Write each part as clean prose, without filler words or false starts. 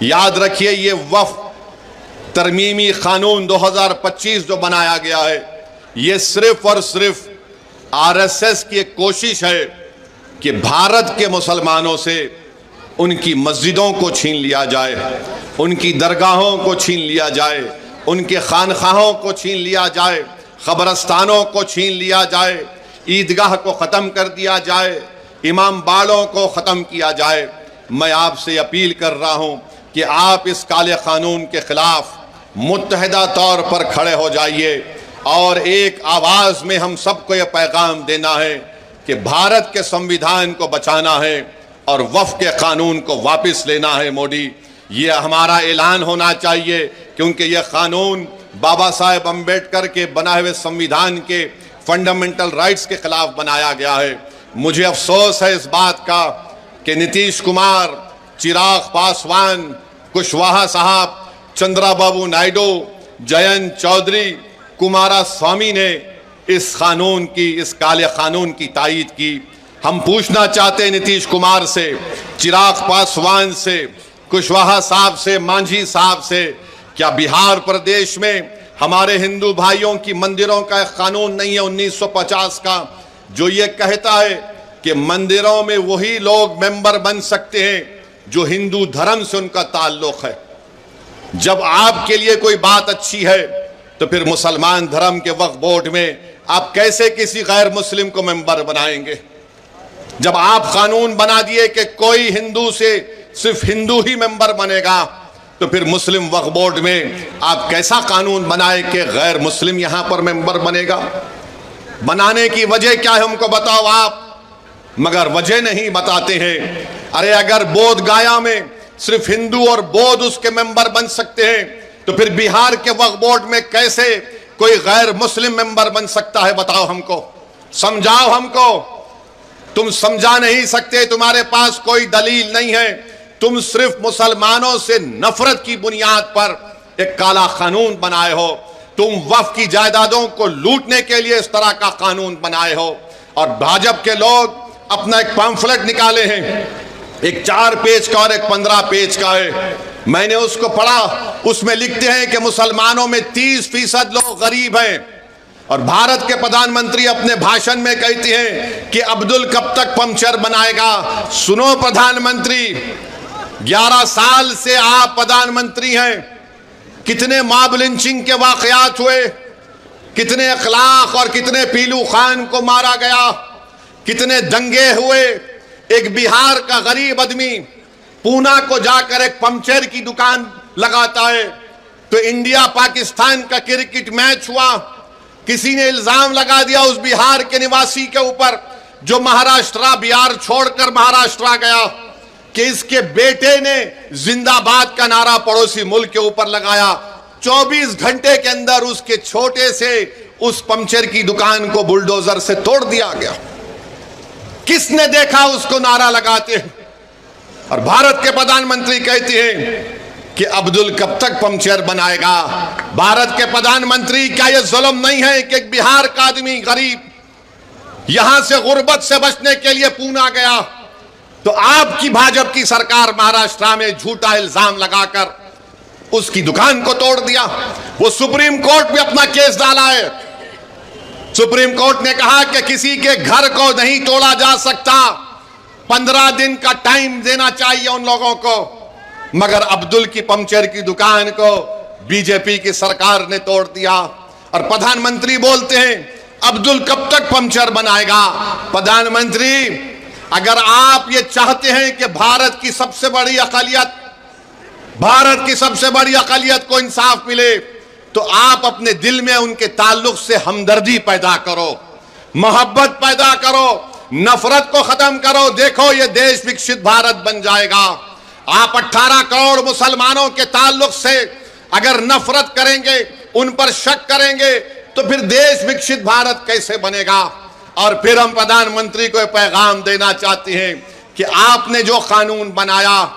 याद रखिए, ये वफ़ तरमीमी कानून 2025 जो बनाया गया है, ये सिर्फ और सिर्फ आरएसएस की एक कोशिश है कि भारत के मुसलमानों से उनकी मस्जिदों को छीन लिया जाए, उनकी दरगाहों को छीन लिया जाए, उनके खानखाहों को छीन लिया जाए, ख़बरस्तानों को छीन लिया जाए, ईदगाह को ख़त्म कर दिया जाए, इमाम बाड़ों को ख़त्म किया जाए। मैं आपसे अपील कर रहा हूँ कि आप इस काले कानून के ख़िलाफ़ मुत्तहिदा तौर पर खड़े हो जाइए और एक आवाज़ में हम सबको ये पैगाम देना है कि भारत के संविधान को बचाना है और वफ़ के कानून को वापस लेना है। मोदी, ये हमारा ऐलान होना चाहिए, क्योंकि यह कानून बाबा साहेब अम्बेडकर के बनाए हुए संविधान के फंडामेंटल राइट्स के खिलाफ बनाया गया है। मुझे अफसोस है इस बात का कि नीतीश कुमार, चिराग पासवान, कुशवाहा साहब, चंद्राबाबू नायडू, जयंत चौधरी, कुमारा स्वामी ने इस कानून की, इस काले कानून की तायीद की। हम पूछना चाहते हैं नीतीश कुमार से, चिराग पासवान से, कुशवाहा साहब से, मांझी साहब से, क्या बिहार प्रदेश में हमारे हिंदू भाइयों की मंदिरों का एक कानून नहीं है 1950 का, जो ये कहता है कि मंदिरों में वही लोग मेंबर बन सकते हैं जो हिंदू धर्म से उनका ताल्लुक है। जब आपके लिए कोई बात अच्छी है तो फिर मुसलमान धर्म के वक्फ बोर्ड में आप कैसे किसी गैर मुस्लिम को मेंबर बनाएंगे? जब आप कानून बना दिए कि कोई हिंदू से सिर्फ हिंदू ही मेंबर बनेगा, तो फिर मुस्लिम वक्फ बोर्ड में आप कैसा कानून बनाए कि गैर मुस्लिम यहां पर मेंबर बनेगा? बनाने की वजह क्या है हमको बताओ आप, मगर वजह नहीं बताते हैं। अरे अगर बोध गया में सिर्फ हिंदू और बौद्ध उसके मेंबर बन सकते हैं, तो फिर बिहार के वक्फ बोर्ड में कैसे कोई गैर मुस्लिम मेंबर बन सकता है? बताओ हमको, समझाओ हमको। तुम समझा नहीं सकते, तुम्हारे पास कोई दलील नहीं है, तुम सिर्फ मुसलमानों से नफरत की बुनियाद पर एक काला कानून बनाए हो। तुम वक्फ की जायदादों को लूटने के लिए इस तरह का कानून बनाए हो। और भाजपा के लोग अपना एक पैम्फलेट निकाले हैं, एक 4 पेज का और एक 15 पेज का है। मैंने उसको पढ़ा, उसमें लिखते हैं कि मुसलमानों में 30% लोग गरीब हैं। और भारत के प्रधानमंत्री अपने भाषण में कहते हैं कि अब्दुल कब तक पंक्चर बनाएगा। सुनो प्रधानमंत्री, 11 साल से आप प्रधानमंत्री हैं, कितने मॉब लिंचिंग के वाकयात हुए, कितने अखलाक और कितने पीलू खान को मारा गया, कितने दंगे हुए। एक बिहार का गरीब आदमी पूना को जाकर एक पंक्चर की दुकान लगाता है, तो इंडिया पाकिस्तान का क्रिकेट मैच हुआ, किसी ने इल्जाम लगा दिया उस बिहार के निवासी के ऊपर जो महाराष्ट्र, बिहार छोड़कर महाराष्ट्र गया, कि इसके बेटे ने जिंदाबाद का नारा पड़ोसी मुल्क के ऊपर लगाया। 24 घंटे के अंदर उसके छोटे से उस पंक्चर की दुकान को बुलडोजर से तोड़ दिया गया। किसने देखा उसको नारा लगाते हैं? और भारत के प्रधानमंत्री कहते हैं कि अब्दुल कब तक पंक्चर बनाएगा। भारत के प्रधानमंत्री, क्या यह जुल्म नहीं है कि एक बिहार का आदमी गरीब यहां से गुर्बत से बचने के लिए पूना गया, तो आपकी भाजपा की सरकार महाराष्ट्र में झूठा इल्जाम लगाकर उसकी दुकान को तोड़ दिया। वो सुप्रीम कोर्ट में अपना केस डाला है। सुप्रीम कोर्ट ने कहा कि किसी के घर को नहीं तोड़ा जा सकता, 15 दिन का टाइम देना चाहिए उन लोगों को। मगर अब्दुल की पंक्चर की दुकान को बीजेपी की सरकार ने तोड़ दिया। और प्रधानमंत्री बोलते हैं अब्दुल कब तक पंक्चर बनाएगा। प्रधानमंत्री, अगर आप ये चाहते हैं कि भारत की सबसे बड़ी अक़लियत को इंसाफ मिले, तो आप अपने दिल में उनके ताल्लुक से हमदर्दी पैदा करो, मोहब्बत पैदा करो, नफरत को खत्म करो। देखो ये देश विकसित भारत बन जाएगा। आप 18 करोड़ मुसलमानों के ताल्लुक से अगर नफरत करेंगे, उन पर शक करेंगे, तो फिर देश विकसित भारत कैसे बनेगा? और फिर हम प्रधानमंत्री को पैगाम देना चाहते हैं कि आपने जो कानून बनाया,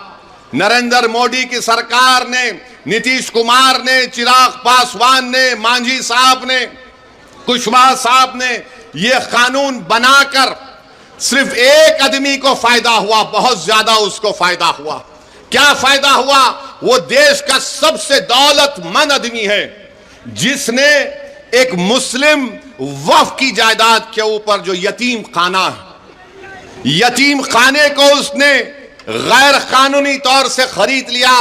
नरेंद्र मोदी की सरकार ने, नीतीश कुमार ने, चिराग पासवान ने, मांझी साहब ने, कुशवाहा साहब ने यह कानून बनाकर सिर्फ एक आदमी को फायदा हुआ, बहुत ज्यादा उसको फायदा हुआ। क्या फायदा हुआ? वो देश का सबसे दौलतमंद आदमी है जिसने एक मुस्लिम वक्फ की जायदाद के ऊपर जो यतीम खाना है, यतीम खाने को उसने गैर कानूनी तौर से खरीद लिया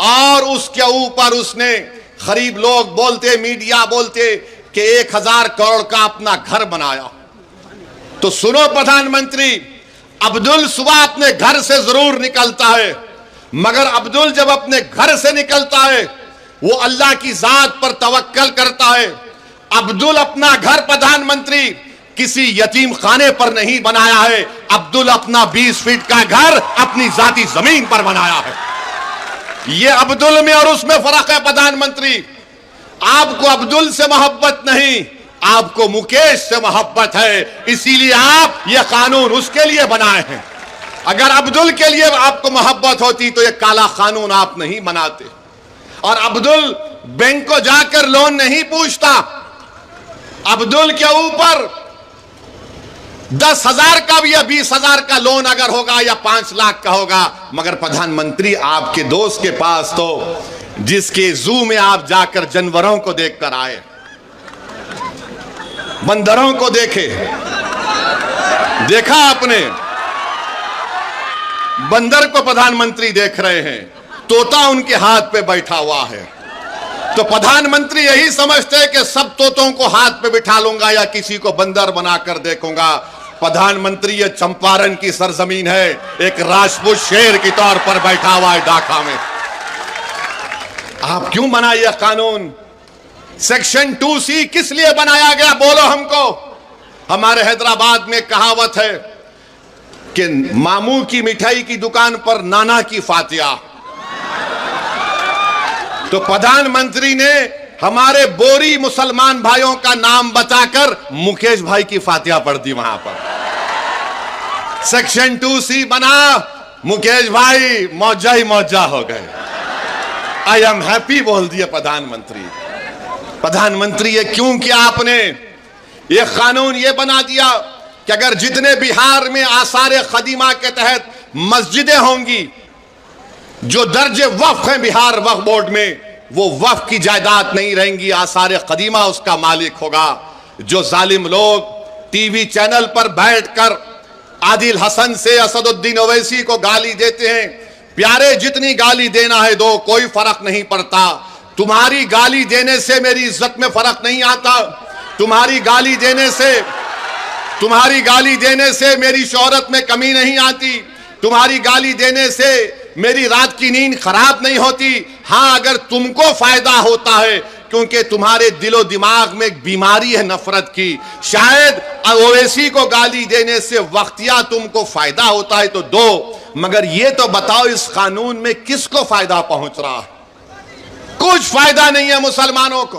और उसके ऊपर उसने गरीब लोग बोलते, मीडिया बोलते कि 1000 करोड़ का अपना घर बनाया। तो सुनो प्रधानमंत्री, अब्दुल सुबह अपने घर से जरूर निकलता है, मगर अब्दुल जब अपने घर से निकलता है वो अल्लाह की जात पर तवक्कल करता है। अब्दुल अपना घर प्रधानमंत्री किसी यतीम खाने पर नहीं बनाया है, अब्दुल अपना 20 फीट का घर अपनी जाती जमीन पर बनाया है। यह अब्दुल में और उसमें फर्क है प्रधानमंत्री। आपको अब्दुल से मोहब्बत नहीं, आपको मुकेश से मोहब्बत है, इसीलिए आप यह कानून उसके लिए बनाए हैं। अगर अब्दुल के लिए आपको मोहब्बत होती तो यह काला कानून आप नहीं बनाते। और अब्दुल बैंक को जाकर लोन नहीं पूछता। अब्दुल के ऊपर 10,000 का भी या 20,000 का लोन अगर होगा या 5 लाख का होगा, मगर प्रधानमंत्री आपके दोस्त के पास तो जिसके जू में आप जाकर जानवरों को देखकर आए, बंदरों को देखे, देखा आपने, बंदर को प्रधानमंत्री देख रहे हैं, तोता उनके हाथ पे बैठा हुआ है। तो प्रधानमंत्री यही समझते हैं कि सब तोतों को हाथ पे बिठा लूंगा या किसी को बंदर बनाकर देखूंगा। प्रधानमंत्री ये चंपारण की सरजमीन है, एक राजपूत शेर के तौर पर बैठा हुआ है ढाका में। आप क्यों बनाए यह कानून? सेक्शन 2C किस लिए बनाया गया, बोलो हमको। हमारे हैदराबाद में कहावत है कि मामू की मिठाई की दुकान पर नाना की फातिया। तो प्रधानमंत्री ने हमारे बोरी मुसलमान भाइयों का नाम बताकर मुकेश भाई की फातिया पढ़ दी वहां पर। सेक्शन 2C बना, मुकेश भाई मौजा ही मौजा हो गए। आई एम हैप्पी बोल दिया प्रधानमंत्री। प्रधानमंत्री ये क्यों किया आपने? ये कानून ये बना दिया कि अगर जितने बिहार में आसार कदीमा के तहत मस्जिदें होंगी जो दर्जे वक्फ हैं बिहार वक्फ बोर्ड में, वो वक्फ की जायदाद नहीं रहेंगी, आसार कदीमा उसका मालिक होगा। जो जालिम लोग टीवी चैनल पर बैठकर आदिल हसन से असदुद्दीन ओवैसी को गाली देते हैं, प्यारे जितनी गाली देना है दो, कोई फर्क नहीं पड़ता। तुम्हारी गाली देने से मेरी इज्जत में फर्क नहीं आता, तुम्हारी गाली देने से मेरी शोहरत में कमी नहीं आती, तुम्हारी गाली देने से मेरी रात की नींद खराब नहीं होती। हां, अगर तुमको फायदा होता है क्योंकि तुम्हारे दिलो दिमाग में एक बीमारी है नफरत की, शायद ओवैसी को गाली देने से वक्तिया तुमको फायदा होता है तो दो, मगर ये तो बताओ इस कानून में किसको फायदा पहुंच रहा है? कुछ फायदा नहीं है मुसलमानों को।